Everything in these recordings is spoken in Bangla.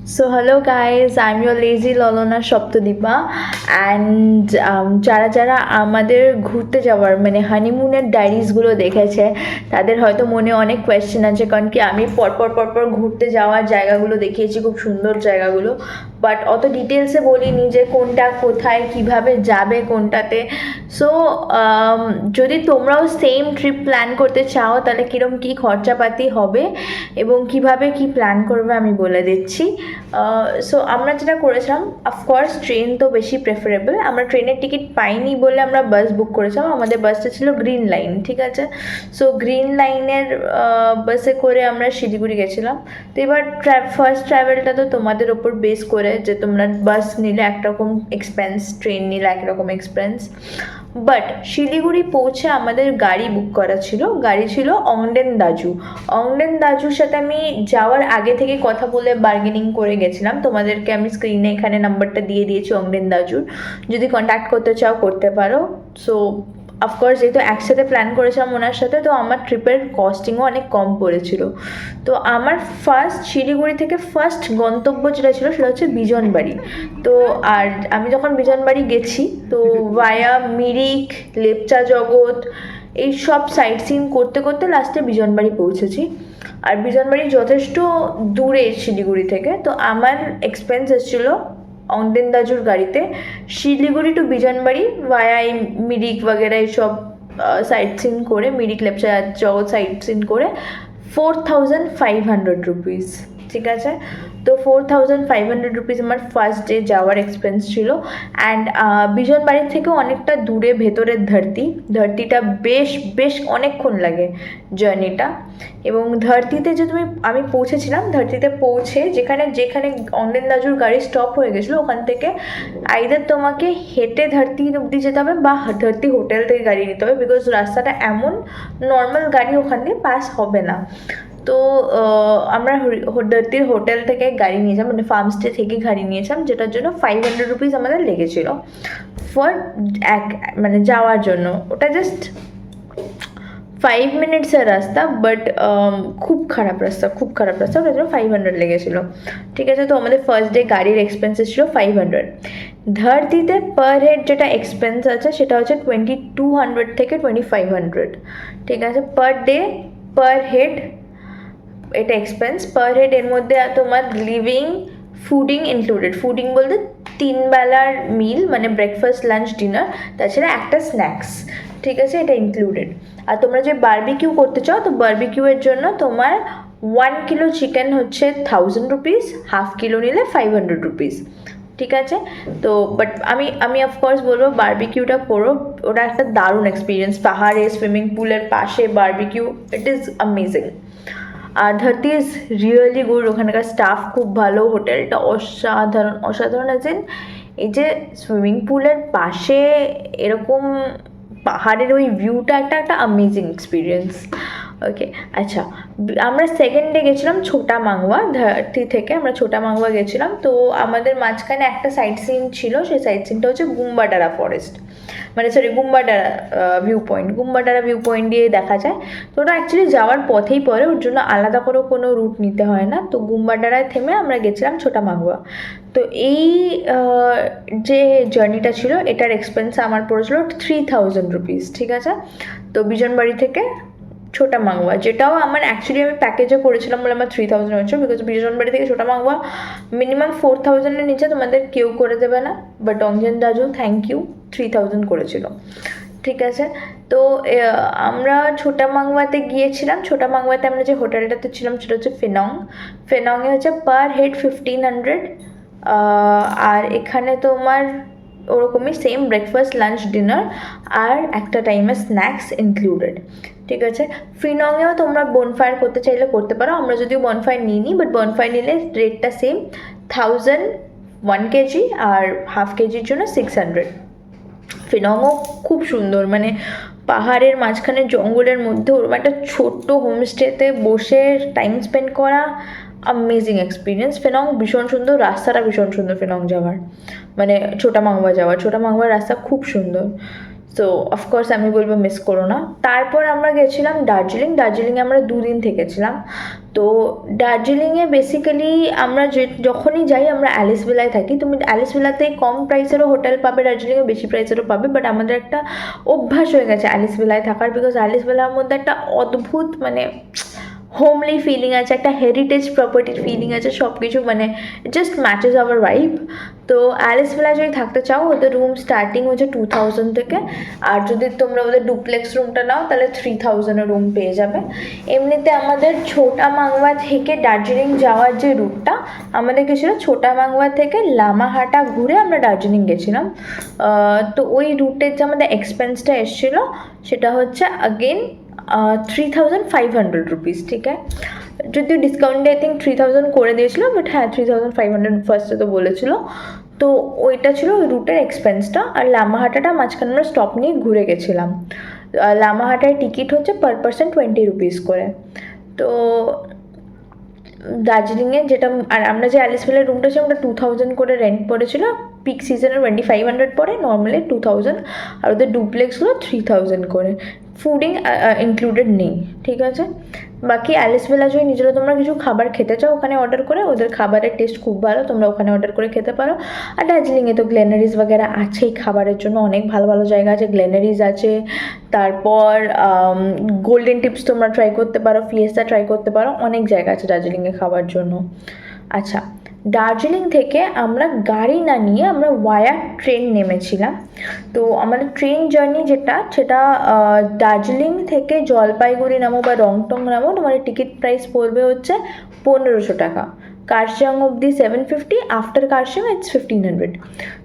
So hello guys, I'm your lazy ললনা সপ্তদীপা অ্যান্ড যারা যারা আমাদের ঘুরতে যাওয়ার মানে হানিমুনের ডায়েরিজগুলো দেখেছে তাদের হয়তো মনে অনেক কোয়েশ্চেন আছে, কারণ কি আমি পরপর ঘুরতে যাওয়ার জায়গাগুলো দেখিয়েছি, খুব সুন্দর জায়গাগুলো, বাট অত ডিটেলসে বলিনি যে কোনটা কোথায় কিভাবে যাবে কোনটাতে। সো যদি তোমরাও সেম ট্রিপ প্ল্যান করতে চাও তাহলে কীরকম কী খরচাপাতি হবে এবং কিভাবে কি প্ল্যান করবে আমি বলে দিচ্ছি। সো আমরা যেটা করেছিলাম, অফকোর্স ট্রেন তো বেশি প্রেফারেবল, আমরা ট্রেনের টিকিট পাইনি বলে আমরা বাস বুক করেছিলাম। আমাদের বাসটা ছিল গ্রিন লাইন, ঠিক আছে। সো গ্রিন লাইনের বাসে করে আমরা শিলিগুড়ি গেছিলাম। তো এবার ফার্স্ট ট্রাভেলটা তো তোমাদের ওপর বেস করে, যে তোমরা বাস নিলে একরকম এক্সপেন্স, ট্রেন নিলে একরকম এক্সপেন্স। বাট শিলিগুড়ি পৌঁছে আমাদের গাড়ি বুক করা ছিল, গাড়ি ছিল অংডেন দাজুর সাথে আমি যাওয়ার আগে থেকে কথা বলে বার্গেনিং করে গেছিলাম। তোমাদেরকে আমি স্ক্রিনে এখানে নাম্বারটা দিয়ে দিয়েছি অংডেন দাজুর, যদি কন্ট্যাক্ট করতে চাও করতে পারো। সো অফকোর্স যেহেতু একসাথে প্ল্যান করেছিলাম ওনার সাথে, তো আমার ট্রিপের কস্টিংও অনেক কম পড়েছিল। তো আমার ফার্স্ট শিলিগুড়ি থেকে ফার্স্ট গন্তব্য যেটা ছিল সেটা হচ্ছে বিজনবাড়ি। তো আর আমি যখন বিজনবাড়ি গেছি তো ভায়া মিরিক, লেপচা জগৎ, এই সব সাইট সিন করতে করতে লাস্টে বিজনবাড়ি পৌঁছেছি। আর বিজনবাড়ি যথেষ্ট দূরে শিলিগুড়ি থেকে, তো আমার এক্সপেন্স এসেছিলো অংডেন দাজুর গাড়িতে শিলিগুড়ি টু বিজনবাড়ি ভায়া এই মিরিক বগেরা এইসব সাইট সিন করে, মিরিক লেপচা জগৎ সাইট সিন করে 4500 রুপিস, ঠিক আছে। তো 4500 রুপিস আমার ফার্স্ট ডে যাওয়ার এক্সপেন্স ছিল। অ্যান্ড বিজনবাড়ির থেকেও অনেকটা দূরে ভেতরের ধরতিটা বেশ অনেকক্ষণ লাগে জার্নিটা। এবং ধরতিতে যে আমি পৌঁছেছিলাম, ধরতিতে পৌঁছে যেখানে অংডেন দাজুর গাড়ি স্টপ হয়ে গেছিলো ওখান থেকে আইদার তোমাকে হেঁটে ধরতি অব্দি যেতে হবে বা ধরতি হোটেল থেকে গাড়ি নিতে হবে, বিকজ রাস্তাটা এমন নর্মাল গাড়ি ওখান দিয়ে পাস হবে না। তো আমরা ধরতির হোটেল থেকে গাড়ি নিয়েছিলাম, মানে ফার্মস্টে থেকে গাড়ি নিয়েছিলাম, যেটার জন্য 500 রুপিস আমাদের লেগেছিলো ফর মানে যাওয়ার জন্য। ওটা জাস্ট 5 মিনিটসের রাস্তা, বাট খুব খারাপ রাস্তা ওটার জন্য 500 লেগেছিলো, ঠিক আছে। তো আমাদের ফার্স্ট ডে গাড়ির এক্সপেন্সেস ছিল 500। ধরতিতে পার হেড যেটা এক্সপেন্স আছে সেটা হচ্ছে 2200 থেকে 2500, ঠিক আছে, পার ডে পার হেড এটা এক্সপেন্স পার হেড। এর মধ্যে তোমার লিভিং, ফুডিং ইনক্লুডেড, ফুডিং বলতে 3 বেলার মিল মানে ব্রেকফাস্ট, লাঞ্চ, ডিনার, তাছাড়া একটা স্ন্যাক্স, ঠিক আছে, এটা ইনক্লুডেড। আর তোমরা যে বারবিকিউ করতে চাও, তো বারবিকিউয়ের জন্য তোমার 1 কিলো চিকেন হচ্ছে 1000 রুপিস, হাফ কিলো নিলে 500 রুপিস, ঠিক আছে। তো বাট আমি অফকোর্স বলবো বারবিকিউটা করো, ওটা একটা দারুণ এক্সপিরিয়েন্স, পাহাড়ে সুইমিং পুলের পাশে বারবিকিউ, ইট ইজ অ্যামেজিং। আর ধরতি ইজ রিয়েলি গুড, ওখানকার স্টাফ খুব ভালো, হোটেলটা অসাধারণ আছেন। এই যে সুইমিং পুলের পাশে এরকম পাহাড়ের ওই ভিউটা একটা অ্যামেজিং এক্সপিরিয়েন্স। ওকে, আচ্ছা, আমরা সেকেন্ড ডে গেছিলাম ছোটা মাংওয়া, ধরতি থেকে আমরা ছোটা মাংওয়া গেছিলাম। তো আমাদের মাঝখানে একটা সাইট সিন ছিল, সেই সাইট সিনটা হচ্ছে গুম্বাডারা ফরেস্ট, মানে সরি গুম্বাডারা ভিউ পয়েন্ট দিয়ে দেখা যায়। তো ওটা অ্যাকচুয়ালি যাওয়ার পথেই পড়ে, ওর জন্য আলাদা করে কোনো রুট নিতে হয় না। তো গুম্বাডারায় থেমে আমরা গেছিলাম ছোটা মাংওয়া। তো এই যে জার্নিটা ছিল এটার এক্সপেন্স আমার পড়েছিল 3000 রুপিস, ঠিক আছে। তো বিজনবাড়ি থেকে ছোটা মাংওয়া, যেটাও আমার অ্যাকচুয়ালি আমি প্যাকেজে করেছিলাম বলে আমার 3000 হয়েছিল, বিকজ বিজনবাড়ি থেকে ছোটা মাংওয়া মিনিমাম 4000-এর নিচে তোমাদের কেউ করে দেবে না, বাট অংডেন দাজু থ্যাংক ইউ 3000 করেছিল, ঠিক আছে। তো আমরা ছোটা মাংওয়াতে গিয়েছিলাম। ছোটা মাংওয়াতে আমরা যে হোটেলটাতে ছিলাম সেটা হচ্ছে ফেনংয়ে হচ্ছে পার হেড 1500। আর এখানে তোমার ওরকমই সেম ব্রেকফাস্ট, লাঞ্চ, ডিনার আর একটা টাইমে স্ন্যাক্স ইনক্লুডেড, ঠিক আছে। ফিনংয়েও তোমরা বনফায়ার করতে চাইলে করতে পারো, আমরা যদিও বনফায়ার নিইনি, বাট বনফায়ার নিলে রেটটা সেম, 1000 1 কেজি আর হাফ কেজির জন্য 600। ফিনংও খুব সুন্দর, মানে পাহাড়ের মাঝখানে জঙ্গলের মধ্যে ওরকম একটা ছোট্ট হোমস্টেতে বসে টাইম স্পেন্ড করা, অ্যামেজিং এক্সপিরিয়েন্স। ফিনং ভীষণ সুন্দর, রাস্তাটা ভীষণ সুন্দর ফিনং যাওয়ার, মানে ছোটা মাংওয়া যাওয়ার রাস্তা খুব সুন্দর। সো অফকোর্স আমি বলবো মিস করো না। তারপর আমরা গেছিলাম দার্জিলিংয়ে আমরা 2 দিন থেকেছিলাম। তো দার্জিলিংয়ে বেসিক্যালি আমরা যখনই যাই আমরা অ্যালিস ভিলায় থাকি। তুমি অ্যালিস ভিলাতে কম প্রাইসেরও হোটেল পাবে, দার্জিলিংয়ে বেশি প্রাইসেরও পাবে, বাট আমাদের একটা অভ্যাস হয়ে গেছে অ্যালিস ভিলায় থাকার, বিকজ অ্যালিস ভিলার মধ্যে একটা অদ্ভুত মানে হোমলি ফিলিং আছে, একটা হেরিটেজ প্রপার্টির ফিলিং আছে, সব কিছু মানে জাস্ট ম্যাচেস আওয়ার ভাইব। তো অ্যালিস ভিলায় যদি থাকতে চাও ওদের রুম স্টার্টিং হচ্ছে 2000 থেকে, আর যদি তোমরা ওদের ডুপ্লেক্স রুমটা নাও তাহলে 3000-এর রুম পেয়ে যাবে। এমনিতে আমাদের ছোটা মাংওয়া থেকে দার্জিলিং যাওয়ার যে রুটটা আমাদের গেছিলো, ছোটা মাংওয়া থেকে লামাহাটা ঘুরে আমরা দার্জিলিং গেছিলাম। তো ওই রুটের যে আমাদের এক্সপেন্সটা এসেছিলো সেটা হচ্ছে अगेन 3500 রুপিস, ঠিক আছে। যদিও ডিসকাউন্টে আই থিঙ্ক 3000 করে দিয়েছিলো, বাট হ্যাঁ 3500 ফার্স্টে তো বলেছিলো। তো ওইটা ছিল ওই রুটের এক্সপেন্সটা। আর লামাহাটাটা মাঝখানে আমরা স্টপ নিয়ে ঘুরে গেছিলাম। লামাহাটার টিকিট হচ্ছে পার পার্সন 20 রুপিস করে। তো দার্জিলিংয়ে যেটা, আর আমরা যে অ্যালিস ভিলার রুমটা ছিল ওটা 2000 করে রেন্ট পড়েছিল, পিক সিজনে 2500 পড়ে, নর্মালি 2000, আর ওদের ডুপ্লেক্সগুলো 3000 করে, ফুডিং ইনক্লুডেড নেই, ঠিক আছে। বাকি অ্যালিস ভিলা যদি নিজেরা তোমরা কিছু খাবার খেতে চাও ওখানে অর্ডার করে, ওদের খাবারের টেস্ট খুব ভালো, তোমরা ওখানে অর্ডার করে খেতে পারো। আর দার্জিলিংয়ে তো গ্লেনারিজ বগেরা আছেই, খাবারের জন্য অনেক ভালো ভালো জায়গা আছে, গ্লেনারিজ আছে, তারপর গোল্ডেন টিপস তোমরা ট্রাই করতে পারো, ফিয়েস্তা ট্রাই করতে পারো, অনেক জায়গা আছে দার্জিলিংয়ে খাবার জন্য। আচ্ছা, দার্জিলিং থেকে আমরা গাড়ি না নিয়ে আমরা ওয়ায়া ট্রেন নেমেছিলাম। তো আমাদের ট্রেন জার্নি সেটা দার্জিলিং থেকে জলপাইগুড়ি নামো বা রংটং নামো, তোমাদের টিকিট প্রাইস পড়বে হচ্ছে 1500 টাকা। কার্শিয়াং অবধি 750, আফটার কার্শিয়াং ইটস 1500।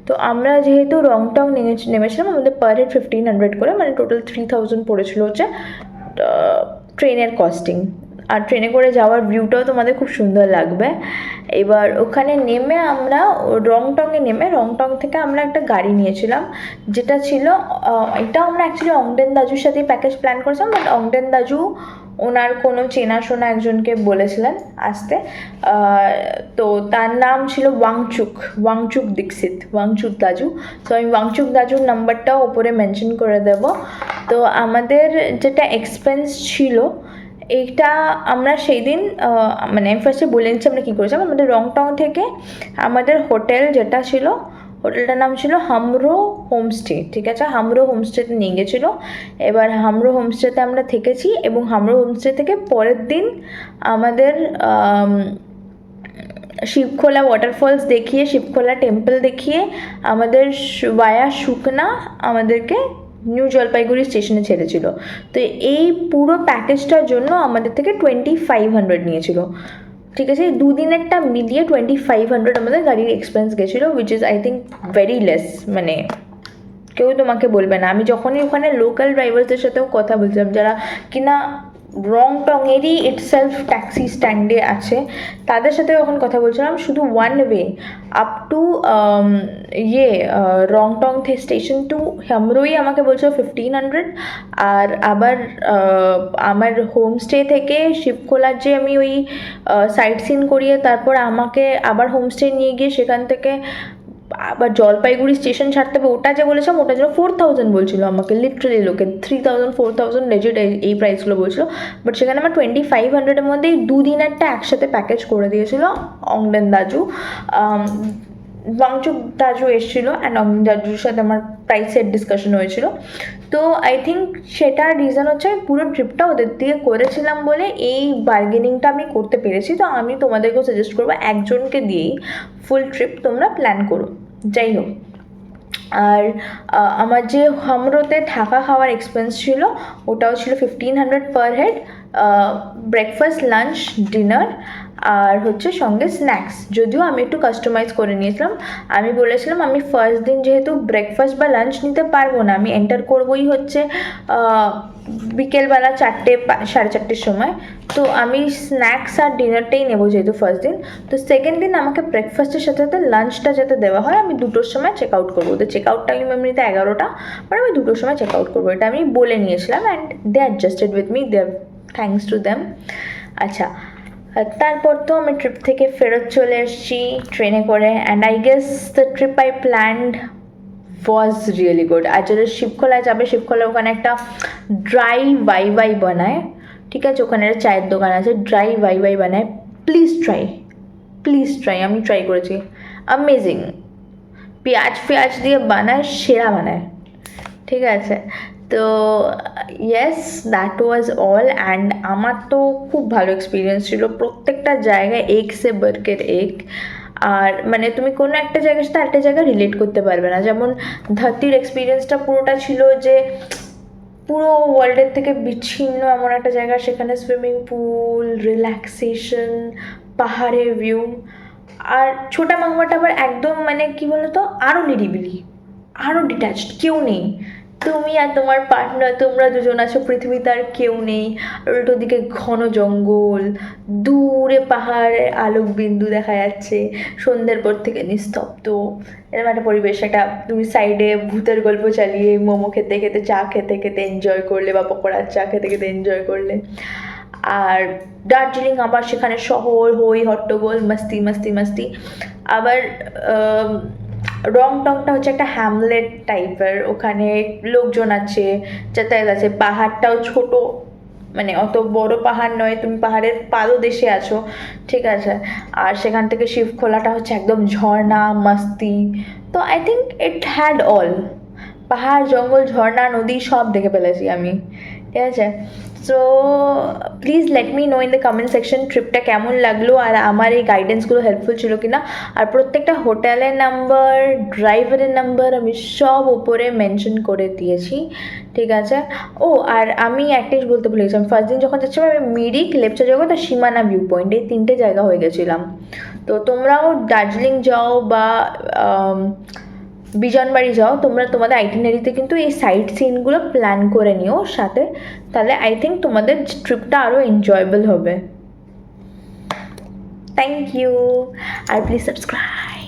তো আমরা যেহেতু রংটং নেমেছিলাম আমাদের পার হেড 1500 করে, মানে টোটাল 3000 পড়েছিল হচ্ছে ট্রেনের কস্টিং। আর ট্রেনে করে যাওয়ার ভিউটাও তোমাদের খুব সুন্দর লাগবে। এবার ওখানে নেমে আমরা রংটং থেকে আমরা একটা গাড়ি নিয়েছিলাম, যেটা ছিল এটা আমরা অ্যাকচুয়ালি অংডেন দাজুর সাথে প্যাকেজ প্ল্যান করেছিলাম, বাট অংডেন দাজু ওনার কোনো চেনাশোনা একজনকে বলেছিলেন আসতে। তো তার নাম ছিল ওয়াংচুক দীক্ষিত, ওয়াংচুক দাজু। তো আমি ওয়াংচুক দাজুর নাম্বারটাও ওপরে মেনশন করে দেব। তো আমাদের যেটা এক্সপেন্স ছিল এইটা আমরা সেই দিন মানে আমি ফার্স্টে বলে নিচ্ছি আমরা কী করেছিলাম। আমাদের রংটং থেকে আমাদের হোটেল যেটা ছিল, হোটেলটার নাম ছিল হামরো হোমস্টে, ঠিক আছে, হামরো হোমস্টেতে নিয়ে গেছিলো। এবার হামরো হোমস্টেতে আমরা থেকেছি, এবং হামরো হোমস্টে থেকে পরের দিন আমাদের শিবখোলা ওয়াটারফলস দেখিয়ে, শিবখোলা টেম্পল দেখিয়ে আমাদের ওয়ায়া সুকনা আমাদেরকে নিউ জলপাইগুড়ি স্টেশনে ছেড়েছিল। তো এই পুরো প্যাকেজটার জন্য আমাদের থেকে 2500 নিয়েছিল, ঠিক আছে। 2 দিনেরটা মিলিয়ে 2500 আমাদের গাড়ির এক্সপেন্স গেছিলো, which is I think very less. মানে কেউ তোমাকে বলবে না। আমি যখনই ওখানে লোকাল ড্রাইভারসদের সাথেও কথা বলছিলাম যারা কিনা রংটংয়েরই ইটসেলফ ট্যাক্সি স্ট্যান্ডে আছে, তাদের সাথে যখন কথা বলছিলাম, শুধু one way up to Rongtong station to হামরোই আমাকে বলছিল 1500, আর আবার আমার হোমস্টে থেকে শিবখোলার যে আমি ওই সাইট সিন করিয়ে তারপর আমাকে আবার হোমস্টে নিয়ে গিয়ে সেখান থেকে আবার জলপাইগুড়ি স্টেশন ছাড়তে হবে, ওটা যে বলেছিলাম ওটা যেন 4000 বলছিল আমাকে, লিটারালি লোকে 3000 4000 লেজেড এই প্রাইসগুলো বলছিল। বাট সেখানে আমার 2500-এর মধ্যে এই 2 দিনেরটা একসাথে প্যাকেজ করে দিয়েছিল অংডেন দাজু। ওয়াংচুক দাজু এসেছিলো, অ্যান্ড অংডেন দাজুর সাথে আমার প্রাইসের ডিসকাশন হয়েছিল। তো আই থিঙ্ক সেটার রিজন হচ্ছে আমি পুরো ট্রিপটা ওদের দিয়ে করেছিলাম বলে এই বার্গেনিংটা আমি করতে পেরেছি। তো আমি তোমাদেরকেও সাজেস্ট করবো একজনকে দিয়েই ফুল ট্রিপ তোমরা প্ল্যান করো। যাই হোক, আর আমার যে হামরোতে থাকা খাওয়ার এক্সপেন্স ছিল ওটাও ছিল 1500 per head, breakfast lunch dinner আর হচ্ছে সঙ্গে স্ন্যাক্স। যদিও আমি একটু কাস্টমাইজ করে নিয়েছিলাম, আমি বলেছিলাম আমি ফার্স্ট দিন যেহেতু ব্রেকফাস্ট বা লাঞ্চ নিতে পারবো না, আমি এন্টার করবোই হচ্ছে বিকেলবেলা 4:30 সময়, তো আমি স্ন্যাক্স আর ডিনারটাই নেবো যেহেতু ফার্স্ট দিন। তো সেকেন্ড দিন আমাকে ব্রেকফাস্টের সাথে সাথে লাঞ্চটা যাতে দেওয়া হয়, আমি 2টোর সময় চেক আউট করবো। ওদের চেক আউট টাইম এমনিতে 11টা, বাট আমি 2টোর সময় চেক আউট করবো, এটা আমি বলে নিয়েছিলাম, and they adjusted with me, they thanks to them. আচ্ছা, তারপর তো আমি ট্রিপ থেকে ফেরত চলে এসেছি ট্রেনে করে, and I guess the trip I planned was really good. আর যারা শিবখোলায় যাবে, শিবখোলায় ওখানে একটা ড্রাই ওয়াই বানায়, ঠিক আছে, ওখানে একটা চায়ের দোকান আছে, ড্রাই ওয়াই বানায়, প্লিজ ট্রাই, আমি ট্রাই করেছি, অ্যামেজিং, পেঁয়াজ দিয়ে বানায়, সেরা বানায়, ঠিক আছে। তো yes, that was all. And আমার তো খুব ভালো এক্সপিরিয়েন্স ছিল, প্রত্যেকটা জায়গায় এক সে বরকের এক। আর মানে তুমি কোনো একটা জায়গার সাথে একটা জায়গা রিলেট করতে পারবে না। যেমন ধরতির এক্সপিরিয়েন্সটা পুরোটা ছিল যে পুরো ওয়ার্ল্ডের থেকে বিচ্ছিন্ন এমন একটা জায়গা, সেখানে সুইমিং পুল, রিল্যাক্সেশন, পাহাড়ের ভিউ। আর ছোটা মাংমাটা আবার একদম মানে কি বলতো, আরও নিরিবিলি, আরও ডিট্যাচড, কেউ নেই, তুমি আর তোমার পার্টনার, তোমরা দুজন আছো, পৃথিবীতে আর কেউ নেই। আর উল্টো দিকে ঘন জঙ্গল, দূরে পাহাড়ের আলোক বিন্দু দেখা যাচ্ছে, সন্ধ্যের পর থেকে নিস্তব্ধ এরকম একটা পরিবেশ। একটা তুমি সাইডে ভূতের গল্প চালিয়ে মোমো খেতে খেতে, চা খেতে খেতে এনজয় করলে, বা পকোড়ার চা খেতে খেতে এনজয় করলে। আর দার্জিলিং আবার সেখানে শহর, হই হট্টগোল, মাস্তি। আবার রংটংটা হচ্ছে একটা হ্যামলেট টাইপের, ওখানে লোকজন আছে, যাতায়াত আছে, পাহাড়টাও ছোট, মানে অত বড় পাহাড় নয়, তুমি পাহাড়ের পাদদেশে আছো, ঠিক আছে। আর সেখান থেকে শিবখোলাটা হচ্ছে একদম ঝর্ণা, মাস্তি। তো I think it had all, পাহাড়, জঙ্গল, ঝর্ণা, নদী সব দেখে ফেলেছি আমি, ঠিক আছে। So please let me no in the comment section ট্রিপটা কেমন লাগলো, আর আমার এই গাইডেন্সগুলো হেল্পফুল ছিল কিনা। আর প্রত্যেকটা হোটেলের নাম্বার, ড্রাইভারের নাম্বার আমি সব উপরে মেনশন করে দিয়েছি, ঠিক আছে। ও আর আমি একটা জিনিস বলতে ভুলে গেছিলাম, ফার্স্ট দিন যখন যাচ্ছিলাম আমি মিরিক, লেপচা জগৎ আর সীমানা ভিউ পয়েন্ট, এই 3টে জায়গা হয়ে গেছিলাম। তো তোমরাও দার্জিলিং যাও বা বিজনবাড়ি যাও, তোমরা তোমাদের আইটিনারিতে কিন্তু এই সাইট সিনগুলো প্ল্যান করে নিও সাথে, তাহলে আই থিঙ্ক তোমাদের ট্রিপটা আরও এনজয়েবল হবে। থ্যাংক ইউ, আর প্লিজ সাবস্ক্রাইব।